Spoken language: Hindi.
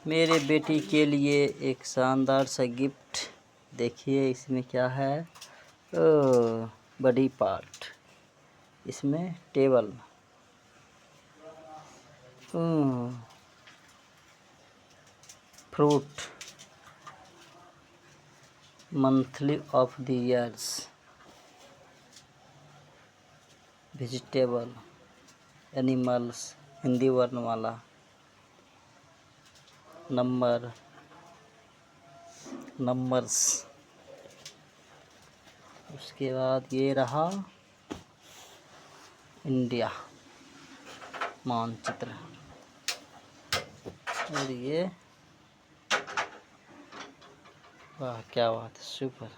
मेरे बेटी के लिए एक शानदार सा गिफ्ट। देखिए इसमें क्या है। ओह, बड़ी पार्ट। इसमें table, fruit, monthly of the years, vegetable, animals, Hindi वर्णमाला, नंबर्स। उसके बाद ये रहा इंडिया मानचित्र, और ये वाह क्या बात है, सुपर।